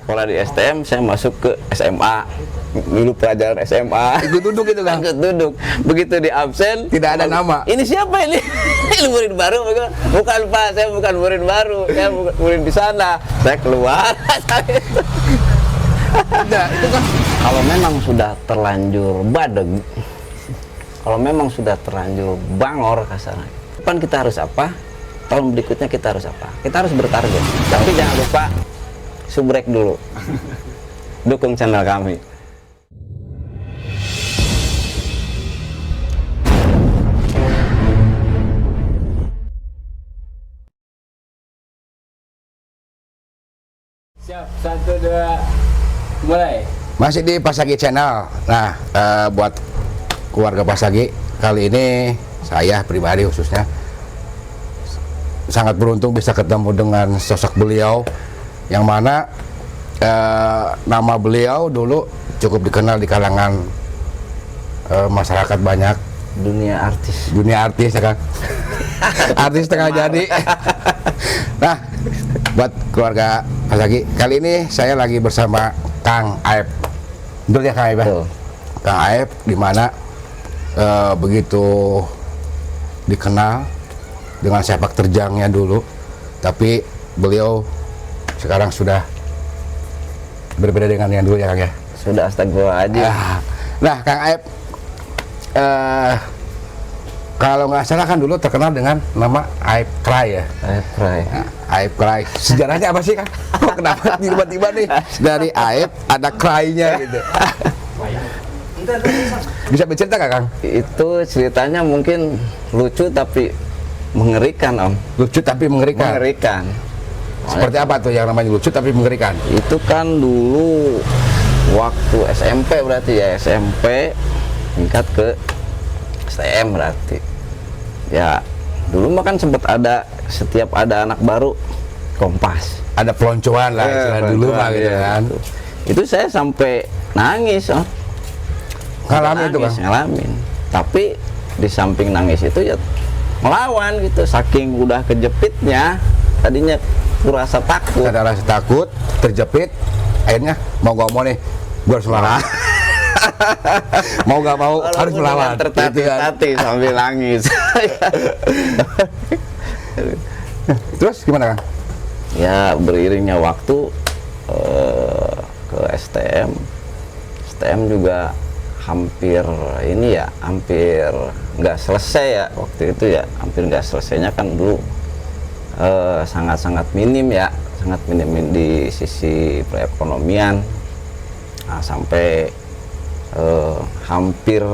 sekolah di STM, saya masuk ke SMA. Dulu pelajaran SMA. Ikut duduk gitu kan? Ikut duduk. Begitu di absen, Tidak ada nama. Ini siapa ini? Ini murid baru. Bukan Pak, saya bukan murid baru. Saya bukan murid di sana. Saya keluar. Nah, itu kan Kalau memang sudah terlanjur badeg, kalau memang sudah terlanjur bangor kasarnya, depan kita harus apa? Tahun berikutnya kita harus apa? Kita harus bertarget. Tapi jangan lupa subrek dulu. Dukung channel kami. Siap, 1, 2, mulai. masih di Pasagi Channel. Nah, buat keluarga Pasagi, kali ini saya pribadi khususnya sangat beruntung bisa ketemu dengan sosok beliau yang mana nama beliau dulu cukup dikenal di kalangan masyarakat banyak, dunia artis ya kan. Artis tengah jadi. Nah, buat keluarga Pasagi, kali ini saya lagi bersama Kang Aep. Betul ya Kang Aep? Kang Aep, di mana begitu dikenal dengan sepak terjangnya dulu, tapi beliau sekarang sudah berbeda dengan yang dulu ya Kang ya. Sudah astagfirullahaladzim. Nah Kang Aep, kalau nggak salah kan dulu terkenal dengan nama Aep Cry ya. Aep Cry. Nah, Aep Cry. Sejarahnya apa sih Kang? Kok kenapa tiba-tiba nih dari Aep ada Cry-nya gitu? Bisa bercerita nggak Kang? Itu ceritanya mungkin lucu tapi mengerikan Om. Lucu tapi mengerikan. Mengerikan. Seperti apa tuh yang namanya lucu tapi mengerikan? Itu kan dulu waktu SMP berarti ya, SMP tingkat ke STM berarti. Ya, dulu mah kan sempat ada, setiap ada anak baru Kompas. Ada peloncoan lah istilah dulu mah gitu kan. Itu saya sampai nangis Om. Ngalamin itu Kang? Ngalamin. Tapi di samping nangis itu ya melawan gitu, saking udah kejepitnya, tadinya kurasa takut. Ada rasa takut, terjepit, akhirnya mau gak mau nih, gue harus melawan. Mau gak mau harus melawan. Tertatih-tatih sambil nangis. Terus gimana Kang? Ya beriringnya waktu ke STM juga hampir ini ya, hampir nggak selesai ya waktu itu ya, hampir nggak selesainya kan dulu sangat-sangat minim ya, sangat minim di sisi perekonomian. Nah, sampai hampir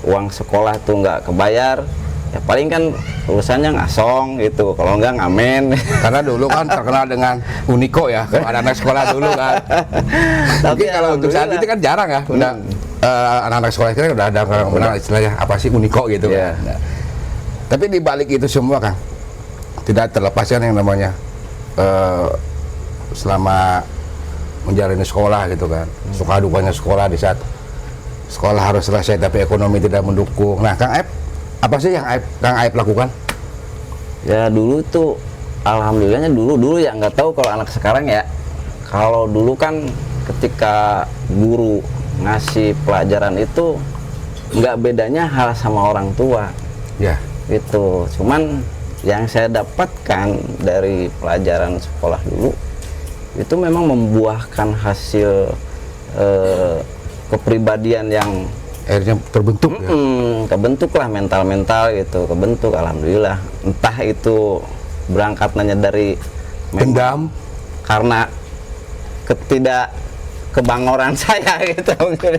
uang sekolah tuh nggak kebayar, ya paling kan urusannya ngasong gitu, kalau nggak ngamen. Karena dulu kan terkenal dengan Uniko ya, kalau anak-anak sekolah dulu kan. Tapi kalau untuk saat itu kan jarang ya, udah anak-anak sekolah kita udah ada orang kenal istilahnya apa sih Uniko gitu kan. Nah, tapi di balik itu semua Kang, tidak terlepaskan yang namanya selama menjalani sekolah gitu kan, suka dukanya sekolah di saat sekolah harus selesai tapi ekonomi tidak mendukung. Nah Kang Aep, apa sih yang Kang Aep lakukan? Ya dulu tuh alhamdulillahnya dulu ya, nggak tahu kalau anak sekarang ya. Kalau dulu kan ketika guru ngasih pelajaran itu nggak bedanya hal sama orang tua Ya. itu. Cuman yang saya dapatkan dari pelajaran sekolah dulu itu memang membuahkan hasil kepribadian yang Akhirnya terbentuk ya. kebentuk lah, mental gitu, kebentuk alhamdulillah. Entah itu berangkatnya dari Dendam karena kebangoran saya gitu mungkin.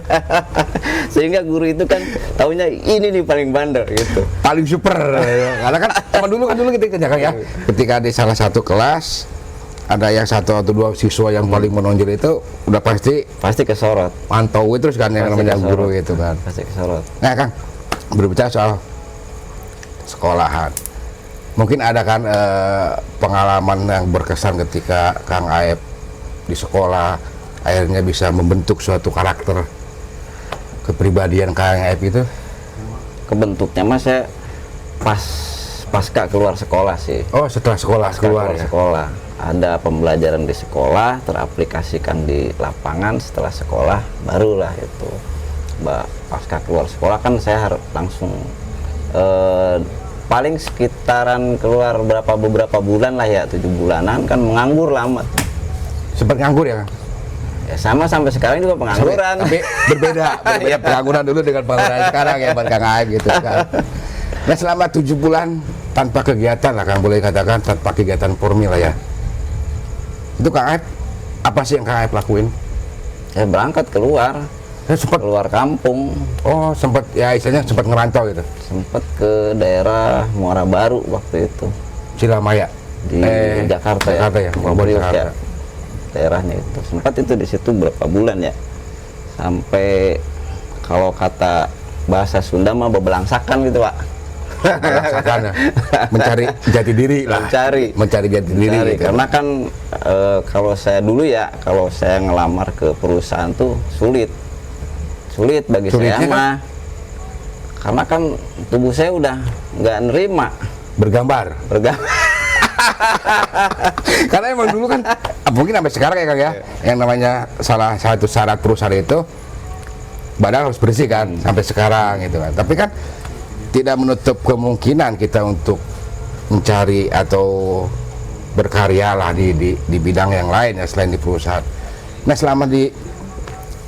Sehingga guru itu kan taunya ini nih paling bandel gitu, paling super. Karena kan sama dulu kita kerjakan ya. Ketika di salah satu kelas ada yang satu atau dua siswa yang paling menonjol itu udah pasti kesorot, pantau terus kan yang namanya kesorot. guru gitu kan. Pasti kesorot. Nah Kang, berbicara soal sekolahan, mungkin ada kan pengalaman yang berkesan ketika Kang Aep di sekolah akhirnya bisa membentuk suatu karakter kepribadian Kang Aep itu? Kebentuknya mas saya pas pasca keluar sekolah sih. Oh, setelah sekolah Pasca keluar ya. sekolah. Ada pembelajaran di sekolah, teraplikasikan di lapangan. Setelah sekolah barulah itu. Pasca keluar sekolah kan saya harus langsung paling sekitaran keluar beberapa bulan lah ya, 7 bulanan kan, menganggur lama. Sempat nganggur ya, Kang? Ya sama sampai sekarang juga pengangguran. Tapi berbeda ya, pengangguran dulu dengan pengangguran sekarang ya, Bang Kang Aib gitu kan. Nah, selama 7 bulan tanpa kegiatan lah, Kang, boleh katakan tanpa kegiatan formil lah ya. Itu Kang Aib, apa sih yang Kang Aib lakuin? Saya berangkat keluar Sempat, kampung, oh sempat ya istilahnya sempat ngerantau gitu. sempat ke daerah Muara Baru waktu itu, Cilamaya di Jakarta ya, Priok Jakarta. ya, daerahnya itu. Sempat itu di situ berapa bulan ya, sampai kalau kata bahasa Sunda mah bebelangsakan gitu Pak. Merasakan ya. Mencari jati diri lah. Mencari jati diri gitu. Karena kan kalau saya dulu ya, kalau saya ngelamar ke perusahaan tuh sulit bagi Sulitnya saya mah, karena kan tubuh saya udah nggak nerima bergambar. Karena emang dulu kan mungkin sampai sekarang ya Kang ya, yang namanya salah satu syarat perusahaan itu badan harus bersih kan, sampai sekarang gitu kan. Tapi kan tidak menutup kemungkinan kita untuk mencari atau berkarya lah di bidang yang lain ya selain di perusahaan. Nah, selama di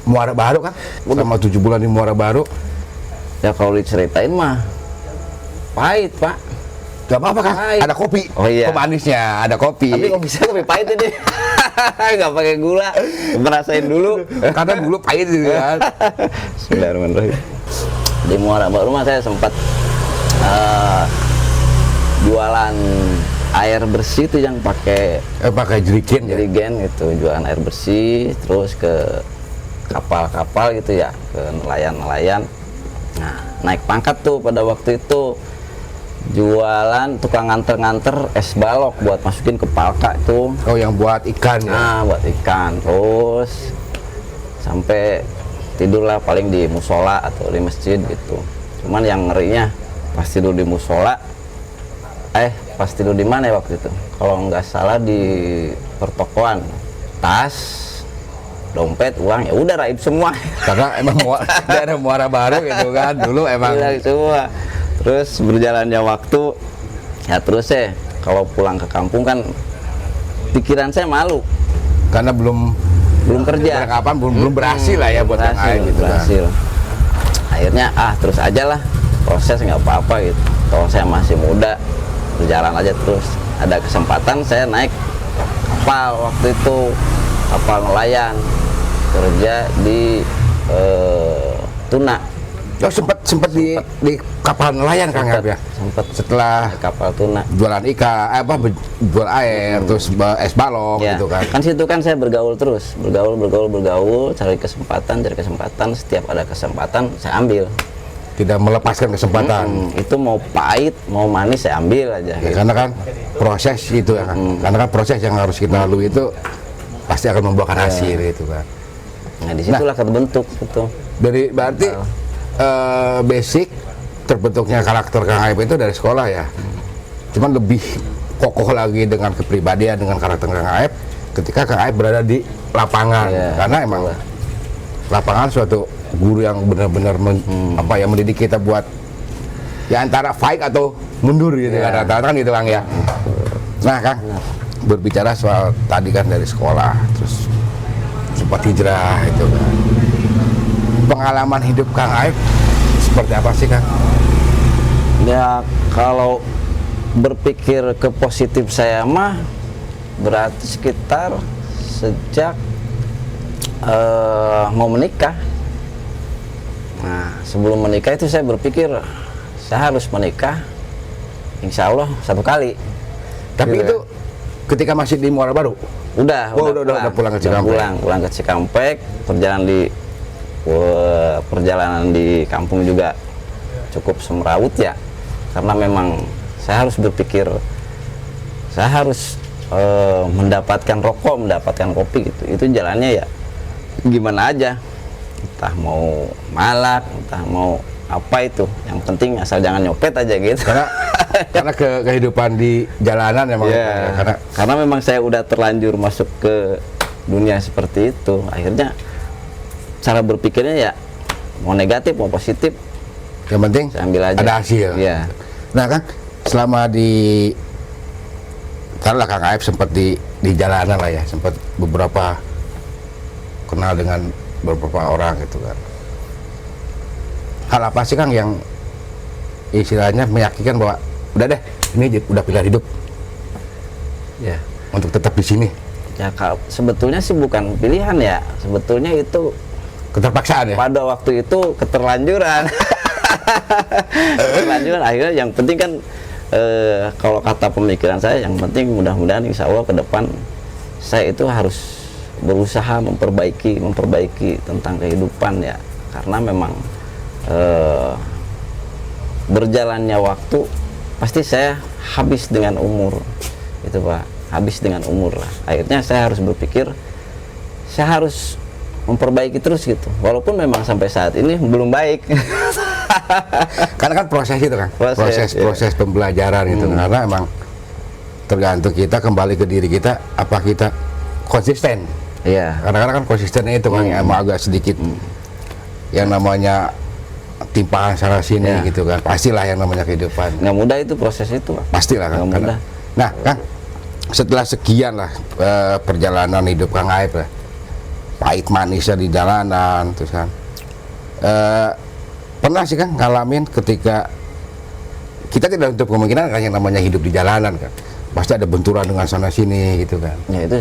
Muara Baru kan, selama 7 bulan di Muara Baru, ya kalau diceritain mah pahit Pak. gak apa-apa kan? Pahit. Ada kopi, Oh iya. pemanisnya, ada kopi. Tapi kok bisa kopi pahit ini? Nggak pakai gula, merasain dulu. Karena dulu pahit gitu kan. Bismillahirrahmanirrahim. Di Muara Baru mah saya sempat jualan air bersih itu yang pakai Pakai jerigen ya. jerigen gitu, jualan air bersih, terus ke kapal-kapal gitu ya, ke nelayan-nelayan. Nah, naik pangkat tuh pada waktu itu, jualan tukang nganter-nganter es balok buat masukin ke palka itu. Oh, yang buat ikan ya. Nah, buat ikan. Terus sampai tidurlah paling di musola atau di masjid gitu. Cuman yang ngerinya pas tidur di musola, pas tidur di mana ya waktu itu? Kalau nggak salah di pertokoan, tas, dompet, uang ya udah raib semua. Karena emang daerah Muara Baru gitu kan, dulu emang Hilang semua. Terus berjalannya waktu, ya terus kalau pulang ke kampung kan pikiran saya malu karena belum kerja. kapan belum berhasil lah ya buat yang lain gitu kan. berhasil. Akhirnya terus aja lah, proses nggak apa-apa gitu. Kalau saya masih muda, berjalan aja terus. Ada kesempatan saya naik kapal waktu itu, kapal nelayan, kerja di Tuna. Oh, sempat di kapal nelayan Kang Yap ya. Sempat Setelah kapal Tuna. jualan ikan, jual air, terus es balok Ya, gitu kan. kan situ kan saya bergaul terus, bergaul, cari kesempatan. Setiap ada kesempatan saya ambil. Tidak melepaskan kesempatan. Itu mau pahit, mau manis saya ambil aja. Ya, Gitu. karena kan proses itu ya kan. Karena kan proses yang harus kita lalui itu pasti akan membuahkan hasil gitu kan. Nah disitulah kebentuk itu. Dari berarti basic terbentuknya karakter Kang Aib itu dari sekolah ya. Cuman lebih kokoh lagi dengan kepribadian, dengan karakter Kang Aib ketika Kang Aib berada di lapangan. Iya, Karena emang lapangan suatu guru yang benar-benar mendidik kita buat ya antara fight atau mundur gitu kan, rata-rata kan gitu Kang ya. Nah Kang, berbicara soal tadi kan dari sekolah terus sempat hijrah itu kan, pengalaman hidup Kang Aib seperti apa sih Kang? Ya kalau berpikir ke positif saya mah berarti sekitar sejak mau menikah. Nah sebelum menikah itu saya berpikir saya harus menikah, insya Allah 1 kali. Tapi Gitu itu ketika masih di Muara Baru? Udah pulang ke Cikampek. Pulang ke Cikampek. Perjalanan di kampung juga cukup semrawut ya, karena memang saya harus berpikir saya harus mendapatkan rokok, mendapatkan kopi gitu. Itu jalannya ya gimana aja, entah mau malak, entah mau apa itu, yang penting asal jangan nyopet aja gitu. Karena kehidupan di jalanan memang Ya, karena memang saya udah terlanjur masuk ke dunia seperti itu, akhirnya cara berpikirnya ya mau negatif mau positif yang penting saya ambil aja. ada hasil. Iya. Nah kan selama di taruhlah Kang Aep sempat di jalanan lah ya, sempat beberapa kenal dengan beberapa orang gitu kan. Hal apa sih Kang yang istilahnya meyakinkan bahwa udah deh ini udah pilihan hidup Ya. untuk tetap di sini? Ya sebetulnya sih bukan pilihan ya, sebetulnya itu Keterpaksaan ya. pada waktu itu keterlanjuran. Keterlanjuran, akhirnya yang penting kan kalau kata pemikiran saya, yang penting mudah-mudahan insya Allah ke depan saya itu harus berusaha memperbaiki tentang kehidupan ya, karena memang berjalannya waktu pasti saya habis dengan umur itu Pak, habis dengan umur lah. Akhirnya saya harus berpikir saya harus memperbaiki terus gitu, walaupun memang sampai saat ini belum baik. Karena kan proses itu kan, proses pembelajaran itu, karena emang tergantung kita kembali ke diri kita, apa kita konsisten. Iya. Kadang-kadang kan konsistennya itu kan emang agak sedikit yang namanya timpaan sana sini gitu kan, pastilah yang namanya kehidupan. Nggak mudah itu proses itu Pak. Pastilah kan. Nggak mudah. Nah kan setelah sekian lah perjalanan hidup Kang Aep lah, pahit manisnya di jalanan terus kan, pernah sih kan ngalamin ketika kita tidak untuk kemungkinan kan yang namanya hidup di jalanan kan, pasti ada benturan dengan sana sini gitu kan. Ya itu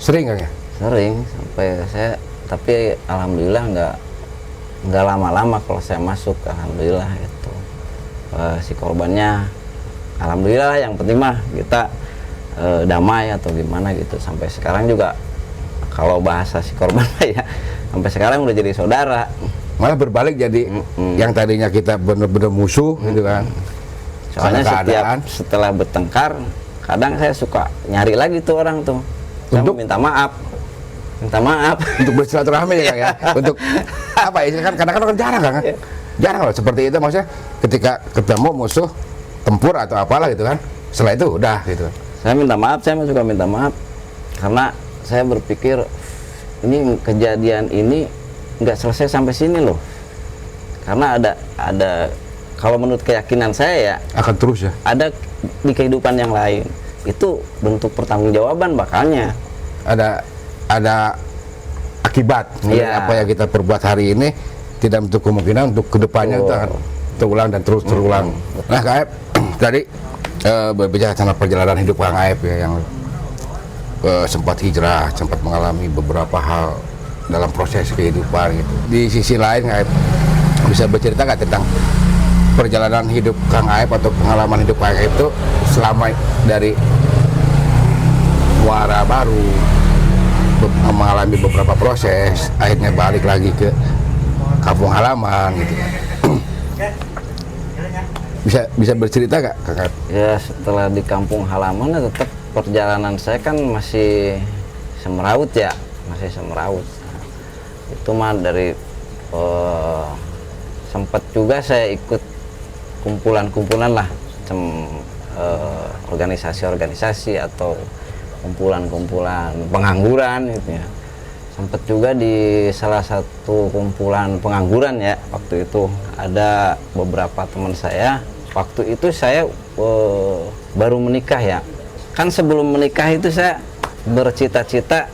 Sering kan ya? sering sampai saya, tapi alhamdulillah nggak lama-lama kalau saya masuk, alhamdulillah itu si korbannya alhamdulillah, yang penting mah kita damai atau gimana gitu. Sampai sekarang juga kalau bahasa si korban ya, sampai sekarang udah jadi saudara, malah berbalik jadi yang tadinya kita benar-benar musuh gitu kan. Soalnya setelah bertengkar kadang saya suka nyari lagi tuh orang tuh, saya untuk minta maaf untuk bersilaturahmi ya Kang ya. Untuk apa ya, kan kadang-kadang kan jarang kan, jarang loh seperti itu, maksudnya ketika ketemu musuh tempur atau apalah gitu kan, setelah itu udah gitu. Saya minta maaf, saya suka minta maaf karena saya berpikir ini kejadian ini nggak selesai sampai sini loh, karena ada kalau menurut keyakinan saya ya Akan terus ya. ada di kehidupan yang lain, itu bentuk pertanggungjawaban bakalnya. Ada akibat dari apa yang kita perbuat hari ini, tidak untuk kemungkinan untuk kedepannya itu akan terulang dan terus terulang. Nah Kang Aep tadi berbicara tentang perjalanan hidup Kang Aep ya, yang sempat hijrah, sempat mengalami beberapa hal dalam proses kehidupan gitu. Di sisi lain Kang Aep bisa bercerita nggak tentang perjalanan hidup Kang Aep atau pengalaman hidup Kang Aep itu selama dari Muara Baru mengalami beberapa proses, akhirnya balik lagi ke kampung halaman gitu. Bisa bercerita nggak Kang Aep? Ya setelah di kampung halaman ya tetap perjalanan saya kan masih semeraut ya, masih semeraut. Itu mah dari sempat juga saya ikut kumpulan-kumpulan lah, organisasi-organisasi atau kumpulan-kumpulan pengangguran gitu ya. Sempat juga di salah satu kumpulan pengangguran ya, waktu itu ada beberapa teman saya. Waktu itu saya baru menikah ya, kan sebelum menikah itu saya bercita-cita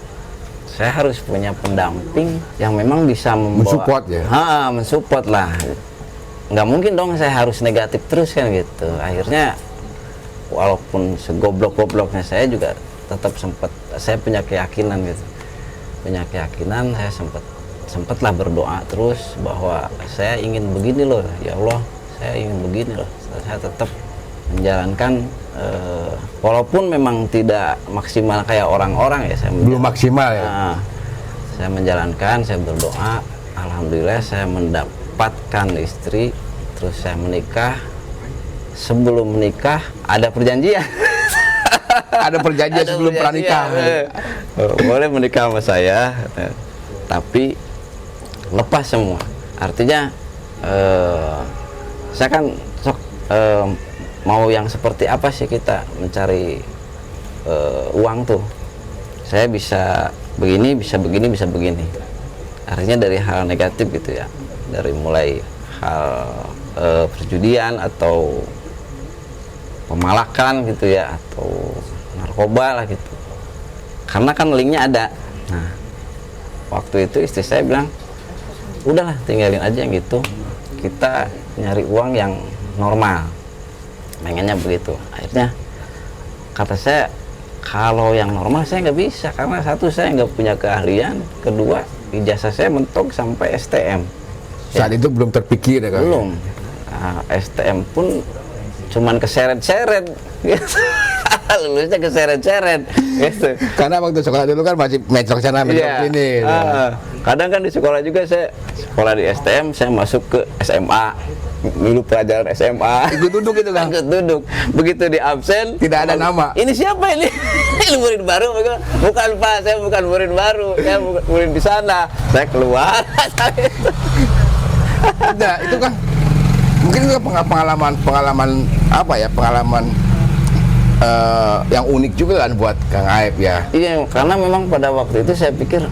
saya harus punya pendamping yang memang bisa mensupport ya. Mensupport lah, nggak mungkin dong saya harus negatif terus kan gitu. Akhirnya walaupun segoblok-gobloknya saya juga tetap saya punya keyakinan gitu, saya sempatlah berdoa terus bahwa saya ingin begini loh ya Allah, saya ingin begini loh. Saya tetap menjalankan walaupun memang tidak maksimal kayak orang-orang ya, saya belum maksimal ya. Saya menjalankan, saya berdoa, alhamdulillah saya mendapatkan istri, terus saya menikah. Sebelum menikah ada perjanjian. Ada perjanjian sebelum pernikah. Boleh menikah sama saya, tapi lepas semua. Artinya saya kan mau yang seperti apa sih kita mencari uang tuh. Saya bisa begini, bisa begini, bisa begini. Artinya dari hal negatif gitu ya, dari mulai hal perjudian atau pemalakan gitu ya, atau narkoba lah gitu. Karena kan linknya ada. Nah, waktu itu istri saya bilang, udahlah tinggalin aja yang gitu, kita nyari uang yang normal, pengennya begitu. Akhirnya kata saya, kalau yang normal saya nggak bisa, karena satu saya nggak punya keahlian, kedua ijazah saya mentok sampai STM. Saat itu belum terpikir ya kan? Belum. Nah, STM pun cuman keseret-seret gitu. Lulusnya keseret-seret gitu. Karena waktu sekolah dulu kan masih mencok sana mencok sini. Kadang kan di sekolah juga, saya sekolah di STM, saya masuk ke SMA, dulu pelajaran SMA, Ikut duduk itu kan? ikut duduk. Begitu di absen, Tidak ada nama. ini siapa ini? Ini murid baru. Bukan Pak, saya bukan murid baru, saya murid di sana. Saya keluar. Nah, itu kan mungkin itu pengalaman apa ya, pengalaman yang unik juga kan buat Kang Aep ya. Iya, karena memang pada waktu itu saya pikir,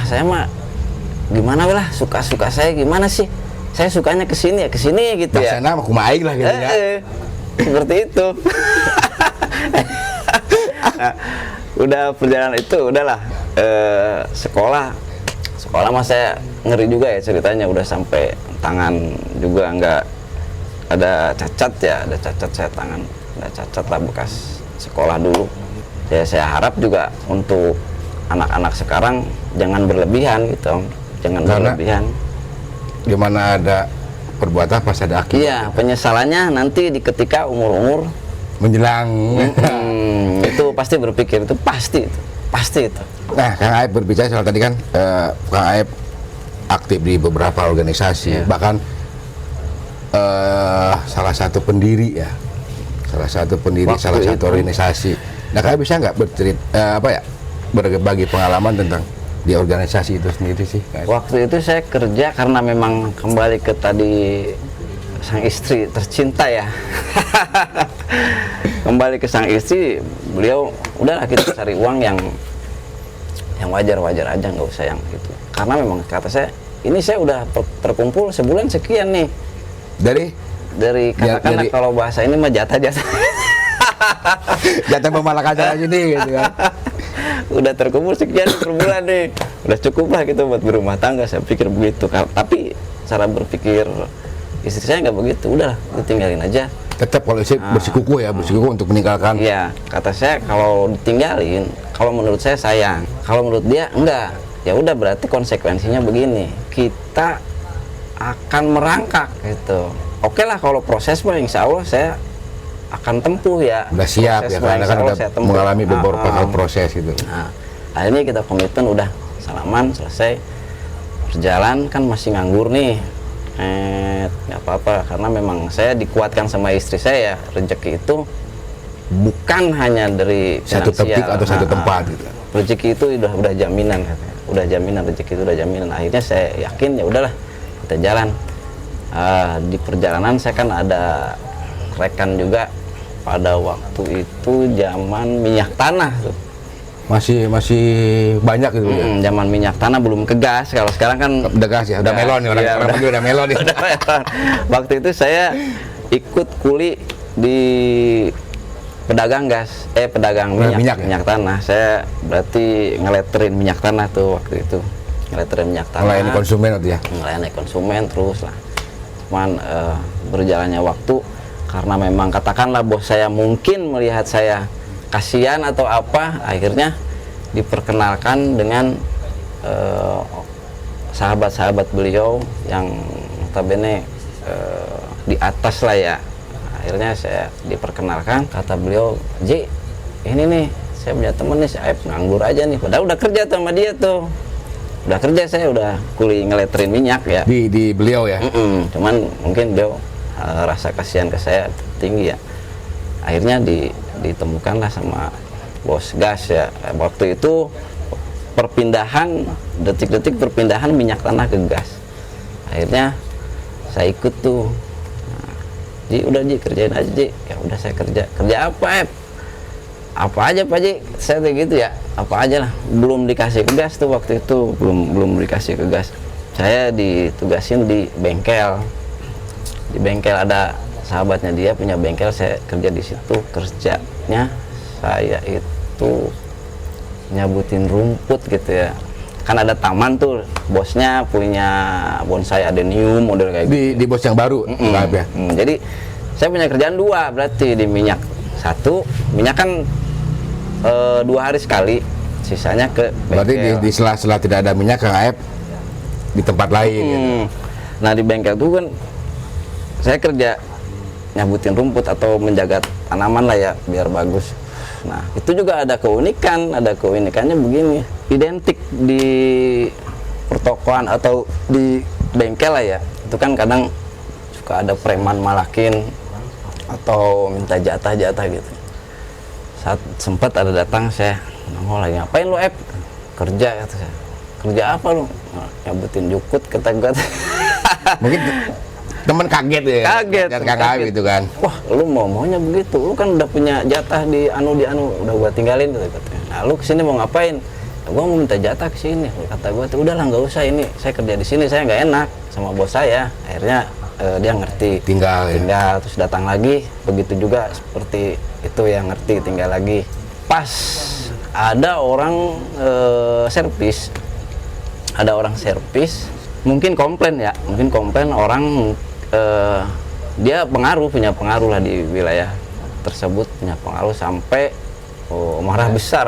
saya mah gimana lah, suka-suka saya gimana sih? Saya sukanya kesini gitu ya. Sana kumaha aing lah gitu ya. Seperti itu. Nah, udah perjalanan itu udahlah, sekolah mah saya ngeri juga ya ceritanya, udah sampai tangan juga nggak ada cacat ya, ada cacat saya tangan, ada cacat lah bekas sekolah dulu. Ya saya harap juga untuk anak-anak sekarang jangan berlebihan gitu, jangan berlebihan. Dimana ada perbuatan pas ada akibat. Iya, penyesalannya nanti di ketika umur-umur Menjelang. itu pasti berpikir, itu pasti itu. Nah, Kang Aep berbicara soal tadi kan, Kang Aep aktif di beberapa organisasi, bahkan salah satu pendiri ya, salah satu organisasi. Nah, Kang Aep bisa nggak berbagi pengalaman tentang di organisasi itu sendiri sih? Waktu itu saya kerja karena memang kembali ke tadi sang istri tercinta ya. Kembali ke sang istri, beliau udahlah kita cari uang yang wajar-wajar aja, nggak usah yang gitu. Karena memang kata saya, ini saya udah terkumpul sebulan sekian nih. Dari katakanlah kalau bahasa ini mah jatah-jatah. Jatah pemalakan acara sini gitu kan. Udah terkumpul sekian per bulan nih, udah cukup lah gitu buat berumah tangga, saya pikir begitu. Tapi cara berpikir istri saya nggak begitu, udahlah ditinggalin aja. Tetap kalau istri bersikukuh untuk meninggalkan. Iya, kata saya kalau ditinggalin, kalau menurut saya sayang, kalau menurut dia enggak, ya udah berarti konsekuensinya begini, kita akan merangkak gitu. Oke lah, kalau proses mah insya Allah saya akan tempuh ya. Udah siap ya, karena kan udah mengalami beberapa kali proses gitu. Nah, akhirnya kita komitmen, udah salaman selesai, berjalan kan masih nganggur nih. Nggak apa-apa, karena memang saya dikuatkan sama istri saya, rezeki itu bukan hanya dari satu titik atau satu tempat gitu. Rezeki itu udah jaminan, katanya. Udah jaminan, rezeki itu udah jaminan. Akhirnya saya yakin ya udahlah kita jalan. Di perjalanan saya kan ada rekan juga pada waktu itu zaman minyak tanah tuh. Masih banyak gitu ya. Zaman minyak tanah belum ke gas. Kalau sekarang kan udah gas ya, udah melon nih, orang udah melon nih. Waktu itu saya ikut kuli di pedagang gas, pedagang minyak tanah. Saya berarti ngeleterin minyak tanah tuh waktu itu. Ngeleterin minyak tanah. Melayani konsumen waktu ya. Melayani konsumen terus lah. Cuman berjalannya waktu, karena memang katakanlah bos saya mungkin melihat saya kasihan atau apa, akhirnya diperkenalkan dengan sahabat-sahabat beliau yang notabene di atas lah ya. Akhirnya saya diperkenalkan, kata beliau, Ji, ini nih saya punya temen nih, saya nganggur aja nih, padahal udah kerja sama dia tuh. Udah kerja, saya udah kuli ngeleterin minyak ya. Di beliau ya? Cuman mungkin beliau rasa kasihan ke saya tinggi ya. Akhirnya ditemukanlah sama bos gas ya. Waktu itu detik-detik perpindahan minyak tanah ke gas. Akhirnya saya ikut tuh. Nah, Ji udah Ji kerjain aja Ji. Ya udah saya kerja apa apa aja Pak Ji, saya tuh gitu ya, apa aja lah. Belum dikasih ke gas tuh waktu itu, belum dikasih ke gas. Saya ditugasin di bengkel ada sahabatnya, dia punya bengkel, saya kerja di situ. Kerjanya saya itu nyabutin rumput gitu ya, kan ada taman tuh, bosnya punya bonsai adenium model kayak gitu. Di bos yang baru, Kak Aib ya? Jadi saya punya kerjaan dua, berarti di minyak satu, minyak kan 2 hari sekali, sisanya ke bengkel. Berarti di sela-sela tidak ada minyak, Kang Aib di tempat lain gitu. Nah di bengkel tuh kan saya kerja nyabutin rumput atau menjaga tanaman lah ya biar bagus. Nah itu juga ada keunikannya begini, identik di pertokoan atau di bengkel lah ya, itu kan kadang suka ada preman malakin atau minta jatah gitu. Saat sempat ada datang, saya nongol lagi, ngapain lu kerja, kata saya. Kerja apa lu? Nyabutin jukut, kata gue. Mungkin temen kaget ya, lihat Kang Aib gitu kan. Wah, lu maunya begitu, lu kan udah punya jatah di anu, udah gua tinggalin gitu katanya. Nah, lu kesini mau ngapain? Ya, gua mau minta jatah kesini. Kata gua tuh, udahlah nggak usah, ini saya kerja di sini, saya nggak enak sama bos saya. Akhirnya dia ngerti, tinggal terus datang lagi, begitu juga seperti itu yang ngerti, tinggal lagi. Pas ada orang servis, mungkin komplain orang, dia punya pengaruh lah di wilayah tersebut, punya pengaruh sampai marah besar.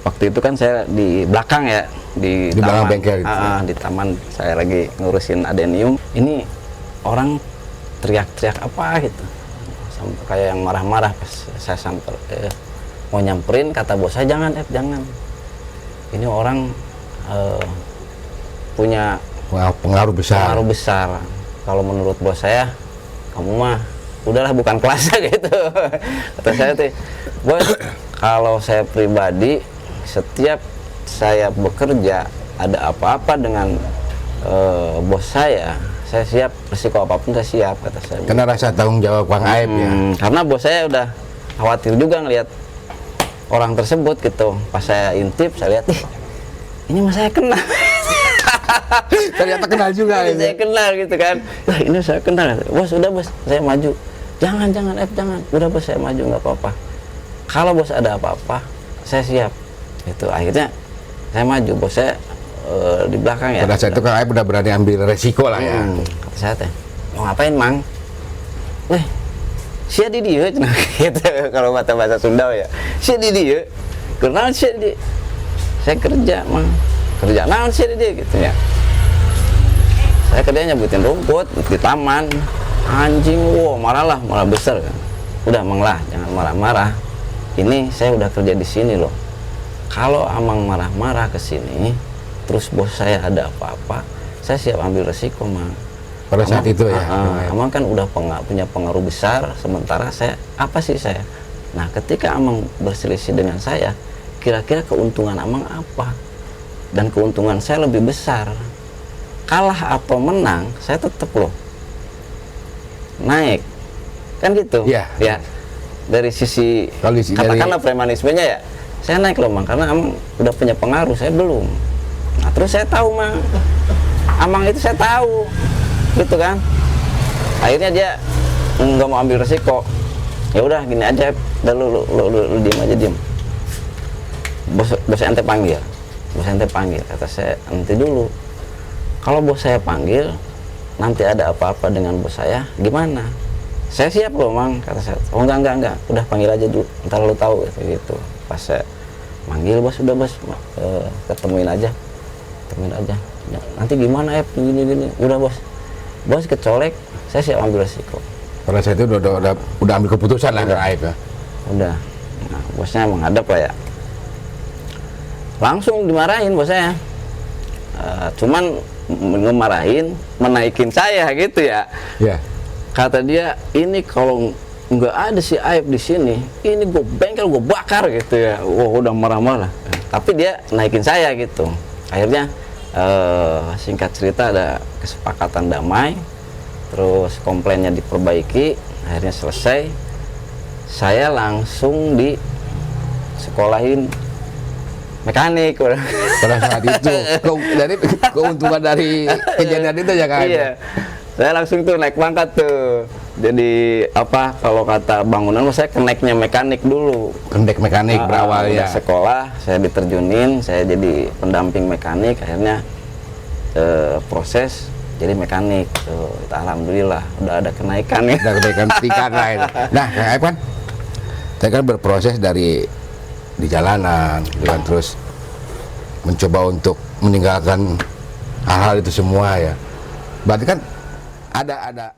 Waktu itu kan saya di belakang ya, di taman bengkel gitu. Di taman saya lagi ngurusin adenium. Ini orang teriak-teriak apa gitu, sampai kayak yang marah-marah. Pas saya mau nyamperin, kata bos saya, jangan ini orang punya pengaruh besar. Kalau menurut bos saya, kamu mah udahlah bukan kelasnya gitu. Kata saya tuh, bos, kalau saya pribadi setiap saya bekerja ada apa-apa dengan bos saya siap, resiko apapun saya siap, kata saya. Karena rasa tanggung jawab Kang Aib ya. Karena bos saya udah khawatir juga ngelihat orang tersebut gitu. Pas saya intip, saya lihat, ini mah saya kenal. Ternyata kenal juga ini. Saya kenal gitu kan. Wah, ini saya kenal. Bos, udah bos, saya maju. Jangan, jangan. Udah bos, saya maju, nggak apa-apa. Kalau bos ada apa-apa, saya siap. Itu akhirnya saya maju, bos saya di belakang ya. Pada saat itu Kang Aib udah berani ambil resiko lah ya. Kata saya teh, mau ngapain Mang? Weh, sia di dia, gitu. Kalau bahasa Sunda ya, sia di dia. Kenal sia di? Saya kerja Mang. Kerja naon sih dia gitu ya. Saya kerjanya nyabutin rumput di taman. Anjing, malah besar kan. Udah Mang lah, jangan marah-marah. Ini saya udah kerja di sini loh. Kalau Amang marah-marah ke sini, terus bos saya ada apa-apa, saya siap ambil resiko Mang. Pada saat itu ya. Amang kan udah punya pengaruh besar, sementara saya apa sih saya? Nah, ketika Amang berselisih dengan saya, kira-kira keuntungan Amang apa? Dan keuntungan saya lebih besar. Kalah atau menang, saya tetap loh naik, kan gitu. Iya. Ya, dari sisi katakanlah premanismenya ya, saya naik loh Mang, karena Amang udah punya pengaruh, saya belum. Nah, terus saya tahu Mang, Amang itu saya tahu, gitu kan. Akhirnya dia nggak mau ambil resiko. Ya udah gini aja, lu diem aja, diem. Bos ente panggil. Bos ente panggil, kata saya, nanti dulu. Kalau bos saya panggil, nanti ada apa-apa dengan bos saya, gimana? Saya siap loh Mang, kata saya. Oh enggak, udah panggil aja dulu, ntar lu tahu gitu. Pas saya manggil, bos, udah bos, ketemuin aja. Nanti gimana gini, udah bos kecolek, saya siap ambil resiko. Pada saat itu udah ambil keputusan lah Kang Aib ya. Udah, nah, bosnya menghadap lah ya. Langsung dimarahin bos saya. Cuman ngemarahin, menaikin saya gitu ya. Iya. Kata dia, ini kalau nggak ada si Aib di sini, ini gue bengkel, gue bakar gitu ya. Wah, udah marah-marah. Tapi dia naikin saya gitu. Akhirnya singkat cerita ada kesepakatan damai. terus komplainnya diperbaiki, akhirnya selesai. Saya langsung di sekolahin mekanik. Pada saat itu dari keuntungan dari kejadian itu ya kan? Iya, saya langsung tuh naik pangkat tuh. Jadi apa kalau kata bangunan, saya keneknya mekanik dulu. Kendek mekanik berawal Udah ya. sekolah, saya diterjunin, saya jadi pendamping mekanik, akhirnya proses jadi mekanik. Tuh, alhamdulillah udah ada kenaikan ya. Udah kenaikan tingkat lah itu. Nah, Kang Aep kan, saya kan berproses dari di jalanan, gitu kan, terus mencoba untuk meninggalkan hal-hal itu semua ya. Berarti kan ada